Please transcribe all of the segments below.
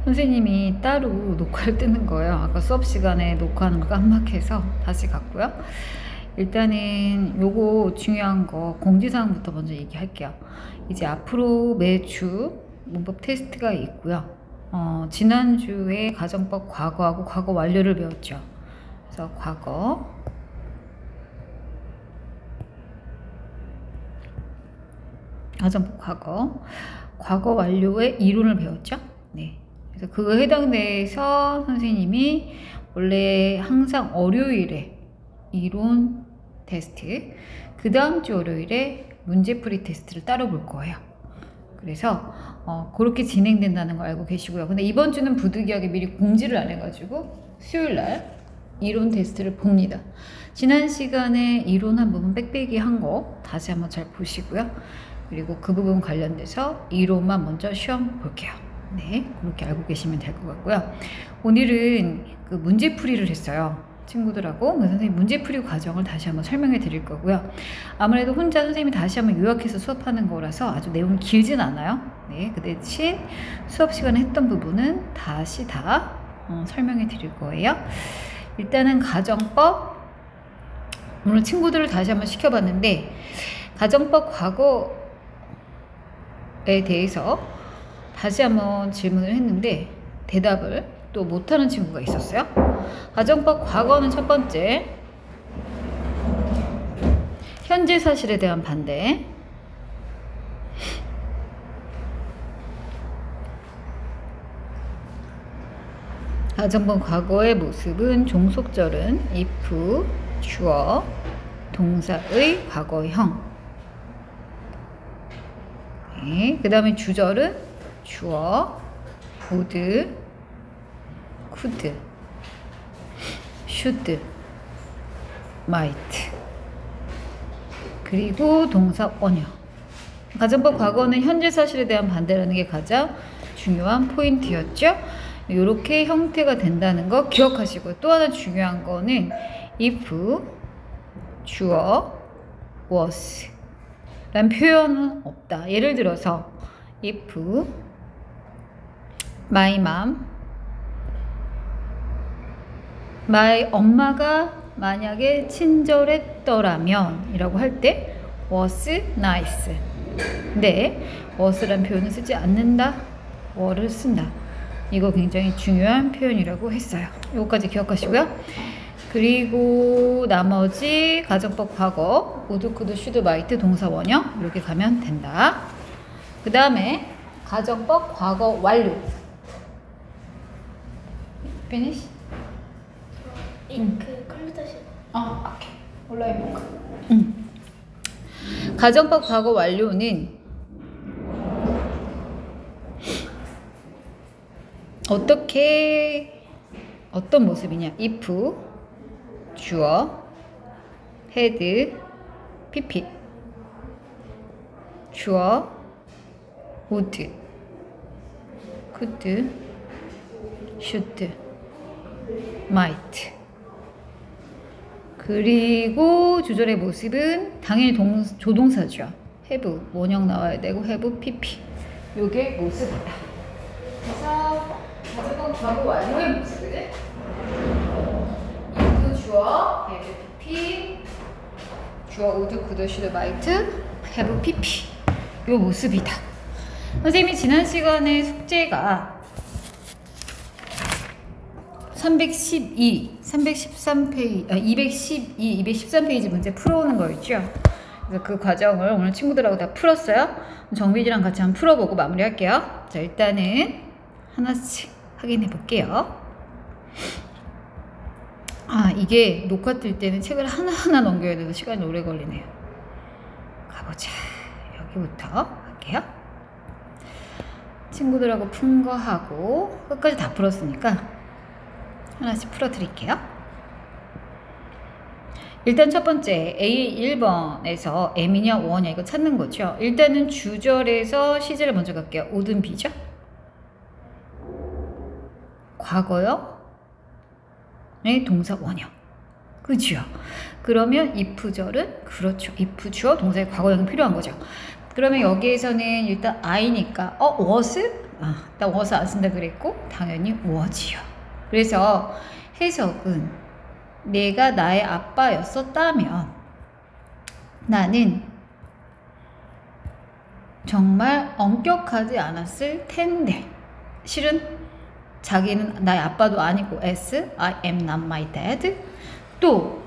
선생님이 따로 녹화를 뜨는 거예요. 아까 수업 시간에 녹화하는 거 깜빡해서 다시 갔고요. 일단은 요거 중요한 거 공지사항부터 먼저 얘기할게요. 이제 앞으로 매주 문법 테스트가 있고요. 지난주에 가정법 과거하고 과거 완료를 배웠죠. 그래서 가정법 과거 완료의 이론을 배웠죠. 네. 그래서 그거 해당돼서 선생님이 원래 항상 월요일에 이론 테스트, 그 다음 주 월요일에 문제풀이 테스트를 따로 볼 거예요. 그래서 그렇게 진행된다는 걸 알고 계시고요. 근데 이번 주는 부득이하게 미리 공지를 안 해가지고 수요일날 이론 테스트를 봅니다. 지난 시간에 이론 한 부분 빽빽이 한 거 다시 한번 잘 보시고요. 그리고 그 부분 관련돼서 이론만 먼저 시험 볼게요. 네, 그렇게 알고 계시면 될 것 같고요. 오늘은 그 문제풀이를 했어요. 친구들하고. 그래서 선생님 문제풀이 과정을 다시 한번 설명해 드릴 거고요. 아무래도 혼자 선생님이 다시 한번 요약해서 수업하는 거라서 아주 내용이 길진 않아요. 네, 그 대신 수업 시간에 했던 부분은 다시 다 설명해 드릴 거예요. 일단은 가정법, 오늘 친구들을 다시 한번 시켜봤는데 가정법 과거에 대해서 다시 한번 질문을 했는데 대답을 또 못하는 친구가 있었어요. 가정법 과거는 첫 번째, 현재 사실에 대한 반대. 가정법 과거의 모습은 종속절은 if, 주어, 동사의 과거형. 네, 그 다음에 주절은 주어, would, could, should, might. 그리고 동사 원형. 가정법 과거는 현재 사실에 대한 반대라는 게 가장 중요한 포인트였죠. 이렇게 형태가 된다는 거 기억하시고, 또 하나 중요한 거는 if, 주어, was 라는 표현은 없다. 예를 들어서 if my mom, my 엄마가 만약에 친절했더라면 이라고 할 때 was nice. 근데 was란 표현을 쓰지 않는다. were를 쓴다. 이거 굉장히 중요한 표현이라고 했어요. 이거까지 기억하시고요. 그리고 나머지 가정법 과거 would, could, should, might 동사 원형 이렇게 가면 된다. 그 다음에 가정법 과거 완료. finish? 그 컴퓨터실. 오케이. 온라인 볼까? 가정법 과거 완료는 어떤 모습이냐? if, 주어, had, pp, 주어, would, could, should, might. 그리고 주절의 모습은 당연히 조동사죠. have, 원형 나와야 되고 have, pp. 요게 모습이다. 그래서 가정법 과거 완료의 모습은 if, 주어, have, pp, 주어, would, could, should, might, have, pp. 요 모습이다. 선생님이 지난 시간에 숙제가 312, 313페이지, 212, 213페이지 문제 풀어오는 거였죠. 그래서 그 과정을 오늘 친구들하고 다 풀었어요. 정빈이랑 같이 한번 풀어보고 마무리할게요. 자, 일단은 하나씩 확인해 볼게요. 이게 녹화 뜰 때는 책을 하나하나 넘겨야 돼서 시간이 오래 걸리네요. 가보자. 여기부터 할게요. 친구들하고 푼 거 하고 끝까지 다 풀었으니까 하나씩 풀어드릴게요. 일단 첫 번째 A 1번에서 M이냐 원이냐 이거 찾는 거죠. 일단은 주절에서 시제를 먼저 갈게요. wouldn't be죠. 과거요. 네, 동사 원형. 그죠? 그러면 if절은 그렇죠. if 주어 동사의 과거형이 필요한 거죠. 그러면 여기에서는 일단 I니까 was 나 was 안 쓴다 그랬고 당연히 was요. 그래서 해석은 내가 나의 아빠였었다면 나는 정말 엄격하지 않았을 텐데. 실은 자기는 나의 아빠도 아니고 S, I am not my dad. 또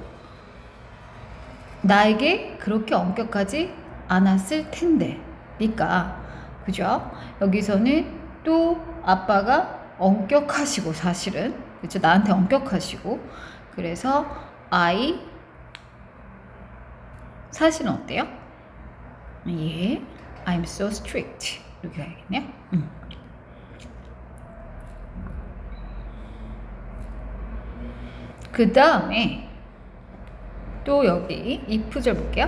나에게 그렇게 엄격하지 않았을 텐데. 그러니까 그죠? 여기서는 또 아빠가 엄격하시고 사실은 그죠? 나한테 엄격하시고 그래서 I 사실은 어때요? 예, I'm so strict 이렇게 가야겠네요. 그 다음에 또 여기 if절 볼게요.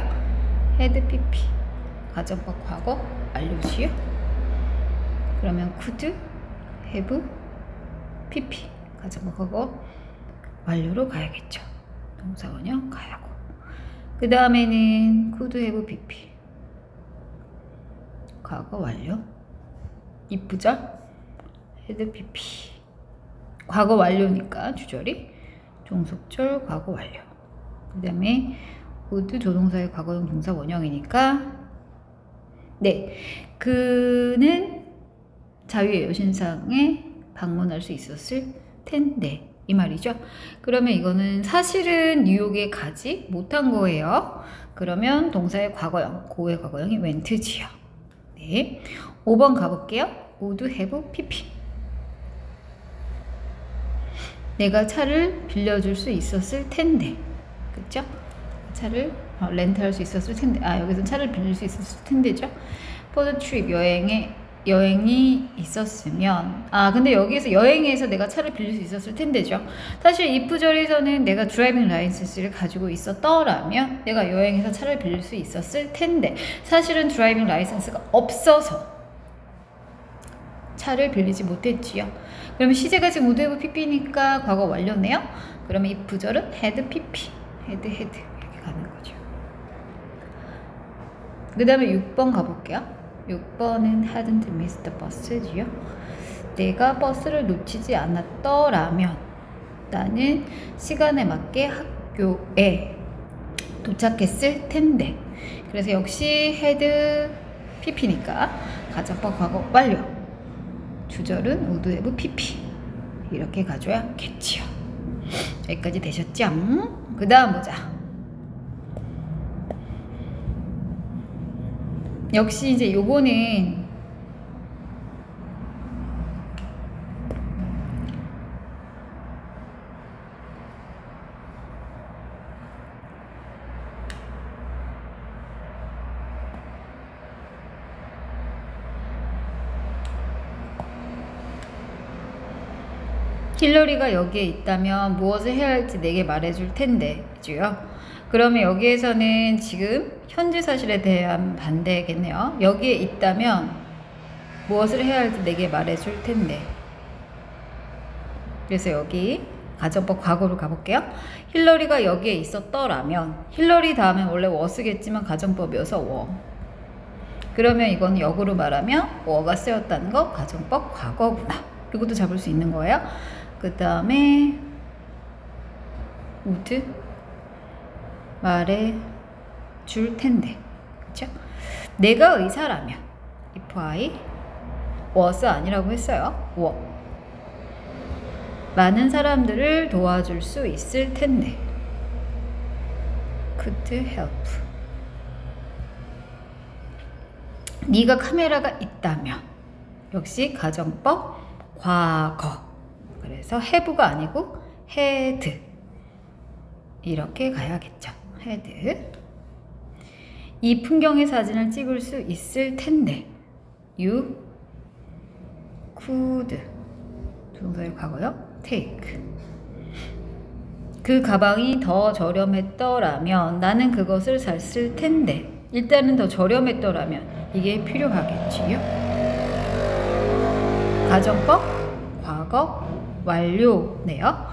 had pp 가정법 과거 완료지요. 그러면 could have pp 가정법 과거 완료로 가야겠죠. 동사 원형 가야고. 그 다음에는 could have pp 과거 완료. if절 had pp 과거 완료니까 주절이 종속절 과거 완료. 그 다음에 would 조동사의 과거형 동사 원형이니까 네, 그는 자유의 여신상에 방문할 수 있었을 텐데 이 말이죠. 그러면 이거는 사실은 뉴욕에 가지 못한 거예요. 그러면 동사의 과거형, 고의 과거형이 went지요. 네, 5번 가볼게요. would have pp 내가 차를 빌려줄 수 있었을 텐데 그쵸? 차를 렌트할 수 있었을 텐데 여기서 차를 빌릴 수 있었을 텐데죠. for the trip 여행이 있었으면 근데 여기에서 여행에서 내가 차를 빌릴 수 있었을 텐데죠. 사실 if절에서는 내가 드라이빙 라이센스를 가지고 있었더라면 내가 여행에서 차를 빌릴 수 있었을 텐데 사실은 드라이빙 라이센스가 없어서 차를 빌리지 못했지요. 그러면 시제가 지금 would have pp니까 과거 완료네요. 그러면 if절은 had pp had 이렇게 가는 거죠. 그 다음에 6번 가볼게요. 6번은 hadn't missed the bus지요. 내가 버스를 놓치지 않았더라면 나는 시간에 맞게 학교에 도착했을 텐데. 그래서 역시 had pp니까 가정법 과거 완료. 주절은 would have pp 이렇게 가줘야겠지요. 여기까지 되셨죠? 그 다음 보자. 역시 이제 요거는 힐러리가 여기에 있다면 무엇을 해야 할지 내게 말해줄 텐데 그죠? 그러면 여기에서는 지금 현재 사실에 대한 반대겠네요. 여기에 있다면 무엇을 해야 할지 내게 말해줄 텐데. 그래서 여기 가정법 과거로 가볼게요. 힐러리가 여기에 있었더라면 힐러리 다음엔 원래 was겠지만 가정법이어서 were. 그러면 이건 역으로 말하면 were가 쓰였다는 거 가정법 과거구나. 이것도 잡을 수 있는 거예요. 그 다음에 would 말해 줄 텐데 그쵸? 내가 의사라면 if I was 아니라고 했어요. were 많은 사람들을 도와줄 수 있을 텐데 could help 네가 카메라가 있다면 역시 가정법 과거 그래서 have가 아니고 had 이렇게 가야겠죠. had 이 풍경의 사진을 찍을 수 있을 텐데 you could 동사의 과거요. take 그 가방이 더 저렴했더라면 나는 그것을 샀을 텐데 일단은 더 저렴했더라면 이게 필요하겠지요. 가정법 과거 완료네요.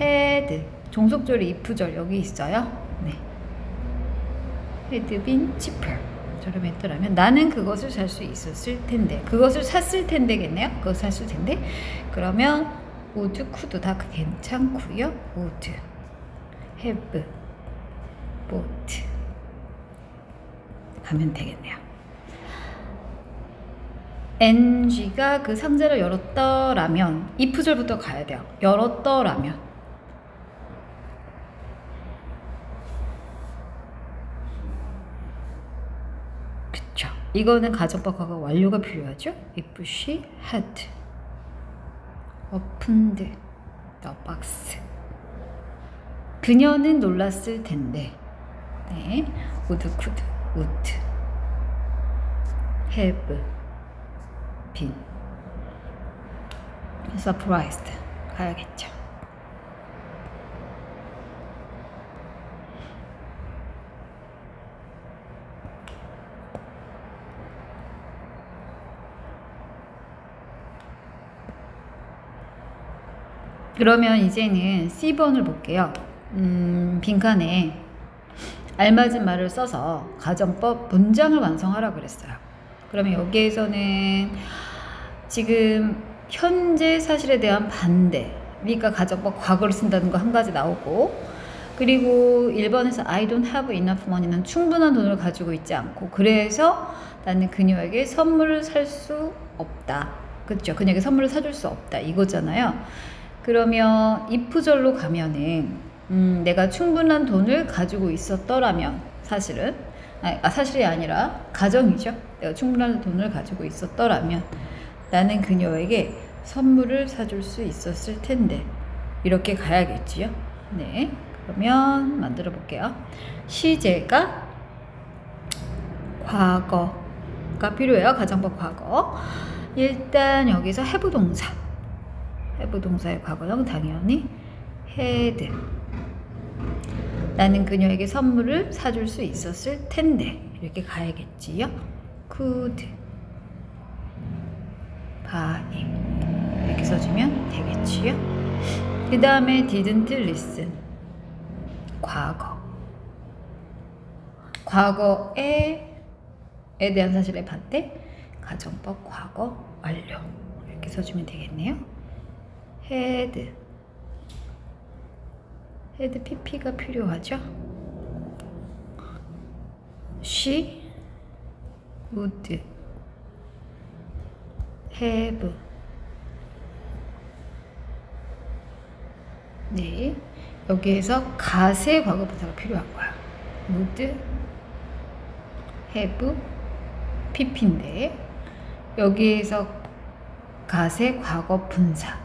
had 종속절이 if절 여기 있어요. 네. had been cheaper 저렴했더라면 나는 그것을 살 수 있었을 텐데 그것을 샀을 텐데겠네요. 그것을 샀을 텐데 그러면 would, could 다 괜찮고요. would have bought 가면 되겠네요. NG가 그 상자를 열었더라면 if절부터 가야 돼요. 열었더라면 그쵸. 이거는 가정법 과거 완료가 필요하죠. If she had opened the box 그녀는 놀랐을 텐데 네. would, could, would have been surprised 가야겠죠. 그러면 이제는 C번을 볼게요. 빈칸에 알맞은 말을 써서 가정법 문장을 완성하라 그랬어요. 그러면 여기에서는 지금 현재 사실에 대한 반대, 그러니까 가정법 과거를 쓴다는 거 한 가지 나오고, 그리고 1번에서 I don't have enough money는 충분한 돈을 가지고 있지 않고 그래서 나는 그녀에게 선물을 살 수 없다. 그렇죠? 그녀에게 선물을 사줄 수 없다 이거잖아요. 그러면 if절로 가면은 내가 충분한 돈을 가지고 있었더라면 사실은 사실이 아니라 가정이죠. 내가 충분한 돈을 가지고 있었더라면 나는 그녀에게 선물을 사줄 수 있었을 텐데 이렇게 가야겠지요. 네, 그러면 만들어 볼게요. 시제가 과거가 필요해요. 가정법 과거. 일단 여기서 have 동사, have 동사의 과거형 당연히 had. 나는 그녀에게 선물을 사줄 수 있었을 텐데 이렇게 가야겠지요. could buy 이렇게 써주면 되겠지요. 그 다음에 didn't listen 과거, 과거에 대한 사실의 반대 가정법 과거 완료 이렇게 써주면 되겠네요. had pp가 필요하죠. she would have 네, 여기에서 gat의 과거 분사가 필요한 거야. would have pp인데 여기에서 gat의 과거 분사.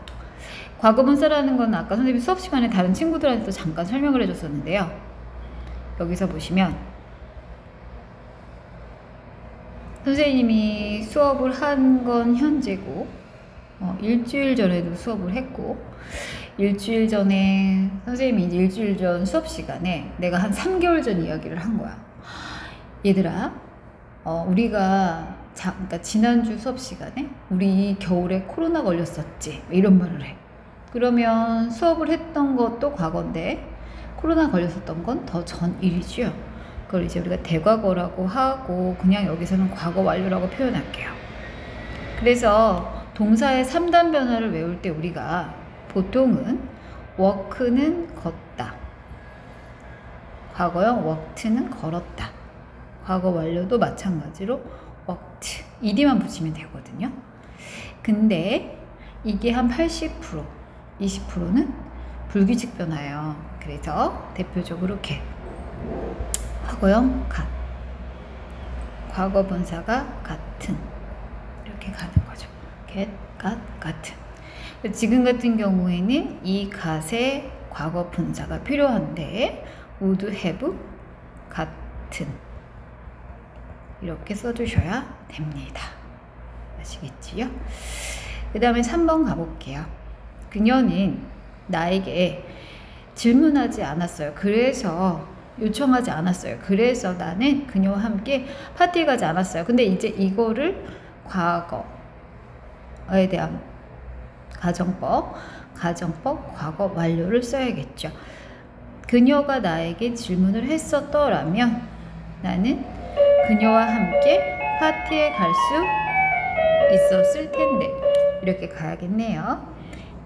과거 분사라는 건 아까 선생님이 수업 시간에 다른 친구들한테도 잠깐 설명을 해줬었는데요. 여기서 보시면 선생님이 수업을 한 건 현재고 일주일 전에도 수업을 했고 일주일 전에 선생님이 이제 일주일 전 수업 시간에 내가 한 3개월 전 이야기를 한 거야. 얘들아 우리가 그러니까 지난주 수업 시간에 우리 겨울에 코로나 걸렸었지 이런 말을 해. 그러면 수업을 했던 것도 과거인데 코로나 걸렸었던 건 더 전 일이죠. 그걸 이제 우리가 대과거라고 하고 그냥 여기서는 과거 완료라고 표현할게요. 그래서 동사의 3단 변화를 외울 때 우리가 보통은 walk는 걷다, 과거형 walked는 걸었다, 과거 완료도 마찬가지로 walked, ed만 붙이면 되거든요. 근데 이게 한 80%, 20%는 불규칙 변화예요. 그래서 대표적으로 get, 과거형 gat, 과거 분사가 같은 이렇게 가는 거죠. get, gat, 같은. 지금 같은 경우에는 이 gat의 과거 분사가 필요한데 would have 같은 이렇게 써주셔야 됩니다. 아시겠지요? 그 다음에 3번 가볼게요. 그녀는 나에게 질문하지 않았어요. 그래서 요청하지 않았어요. 그래서 나는 그녀와 함께 파티에 가지 않았어요. 근데 이제 이거를 과거에 대한 가정법 과거 완료를 써야겠죠. 그녀가 나에게 질문을 했었더라면 나는 그녀와 함께 파티에 갈 수 있었을 텐데. 이렇게 가야겠네요.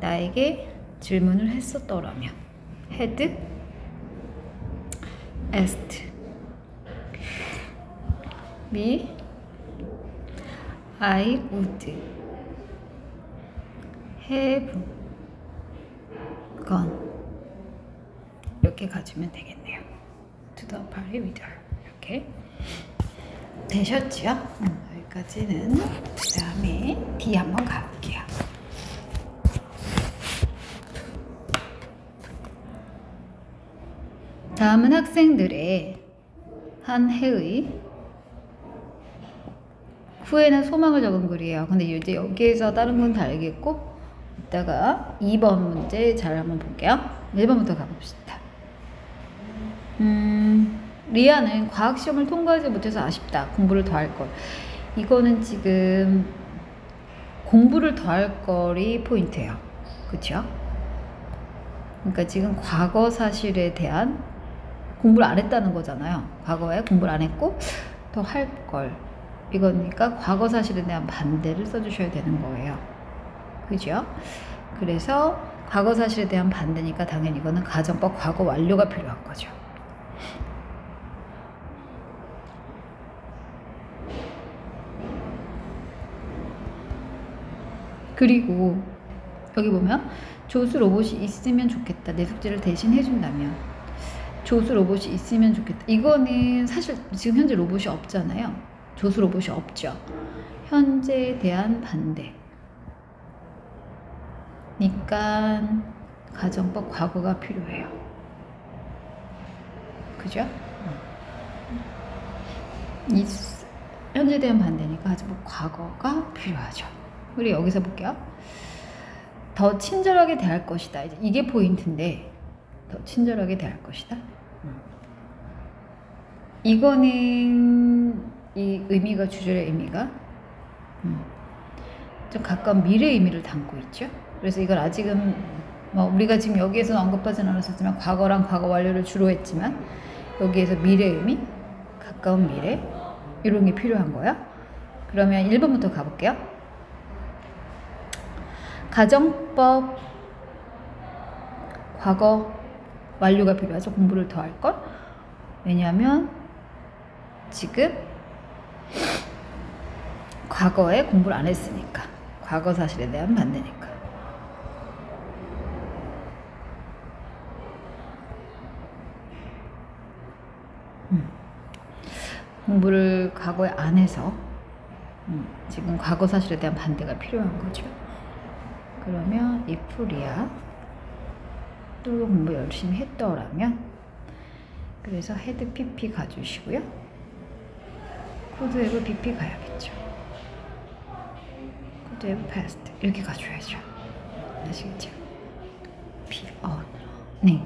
나에게 질문을 했었더라면. had asked me, I would have gone. 이렇게 가주면 되겠네요. To the party with her. 이렇게 되셨죠? 여기까지는. 그 다음에 D 한번 가볼게요. 다음은 학생들의 한 해의 후회나 소망을 적은 글이에요. 근데 이제 여기에서 다른 건 다 알겠고, 이따가 2번 문제 잘 한번 볼게요. 1번부터 가봅시다. 리아는 과학시험을 통과하지 못해서 아쉽다. 공부를 더 할 걸. 이거는 지금 공부를 더 할 걸이 포인트예요. 그쵸? 그러니까 지금 과거 사실에 대한 공부를 안 했다는 거잖아요. 과거에 공부를 안 했고 더 할 걸. 이거니까 과거 사실에 대한 반대를 써주셔야 되는 거예요. 그죠? 그래서 과거 사실에 대한 반대니까 당연히 이거는 가정법 과거 완료가 필요한 거죠. 그리고 여기 보면 조수 로봇이 있으면 좋겠다. 내 숙제를 대신 해준다면. 조수 로봇이 있으면 좋겠다. 이거는 사실 지금 현재 로봇이 없잖아요. 조수 로봇이 없죠. 현재에 대한 반대. 그러니까 가정법 과거가 필요해요. 그죠? 현재에 대한 반대니까 가정법 과거가 필요하죠. 우리 여기서 볼게요. 더 친절하게 대할 것이다. 이게 포인트인데, 더 친절하게 대할 것이다. 이거는 이 의미가, 주절의 의미가 좀 가까운 미래의 의미를 담고 있죠. 그래서 이걸 아직은 뭐 우리가 지금 여기에서 언급하지는 않았었지만 과거랑 과거 완료를 주로 했지만 여기에서 미래의 의미, 가까운 미래 이런 게 필요한 거야. 그러면 1번부터 가볼게요. 가정법 과거 완료가 필요하죠. 공부를 더 할 걸. 왜냐하면 지금 과거에 공부를 안 했으니까. 과거 사실에 대한 반대니까. 공부를 과거에 안 해서 지금 과거 사실에 대한 반대가 필요한 거죠. 그러면 if 리아 또 공부 열심히 했더라면, 그래서 had pp 가주시고요. could have pp 가야겠죠. could have past 이렇게 가줘야죠. 아시겠죠? be on. 네.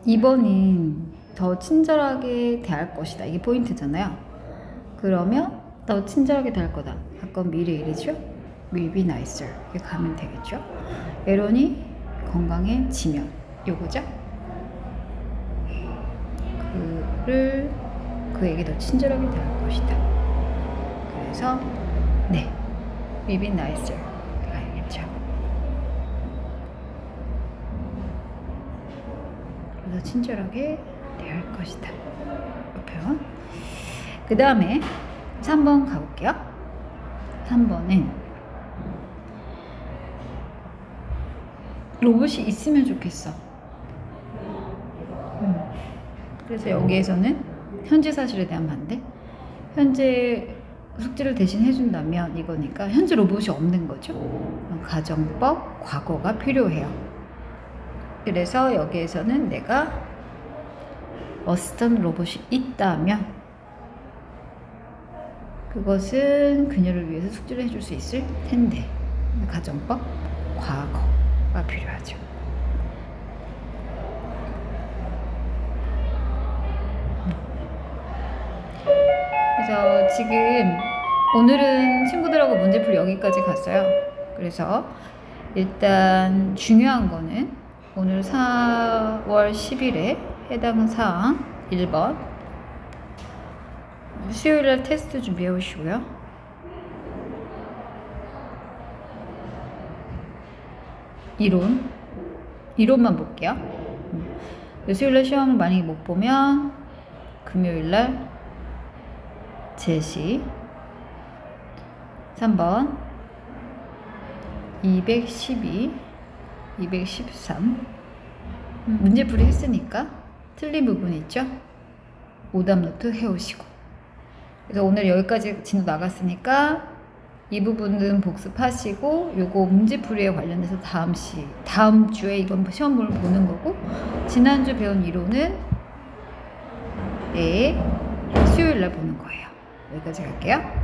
이번은 더 친절하게 대할 것이다. 이게 포인트잖아요. 그러면 더 친절하게 대할 거다. 가까운 미래 일이죠. will be nicer. 이렇게 가면 되겠죠. 에런이 건강해지면 요거죠. 그에게 더 친절하게 대할 것이다. 그래서 네, will be nicer. 알겠죠. 더 친절하게 대할 것이다. 표현. 그 다음에 3번 가볼게요. 3번은 로봇이 있으면 좋겠어. 그래서 여기에서는 현재 사실에 대한 반대. 현재 숙제를 대신 해준다면 이거니까 현재 로봇이 없는 거죠. 가정법 과거가 필요해요. 그래서 여기에서는 내가 어시스턴트 로봇이 있다면 그것은 그녀를 위해서 숙제를 해줄 수 있을 텐데. 가정법 과거가 필요하죠. 그래서 지금 오늘은 친구들하고 문제풀이 여기까지 갔어요. 그래서 일단 중요한 거는 오늘 4월 10일에 해당 사항 1번 수요일날 테스트 준비해 오시고요. 이론만 볼게요. 수요일날 시험을 만약에 못 보면 금요일날 제시 3번 212 213 문제풀이 했으니까 틀린 부분 있죠? 오답 노트 해오시고. 그래서 오늘 여기까지 진도 나갔으니까 이 부분은 복습하시고 요거 문제풀이에 관련해서 다음 주에 이번 시험을 보는 거고, 지난주 배운 이론은 수요일날 보는 거예요. 여기까지 갈게요.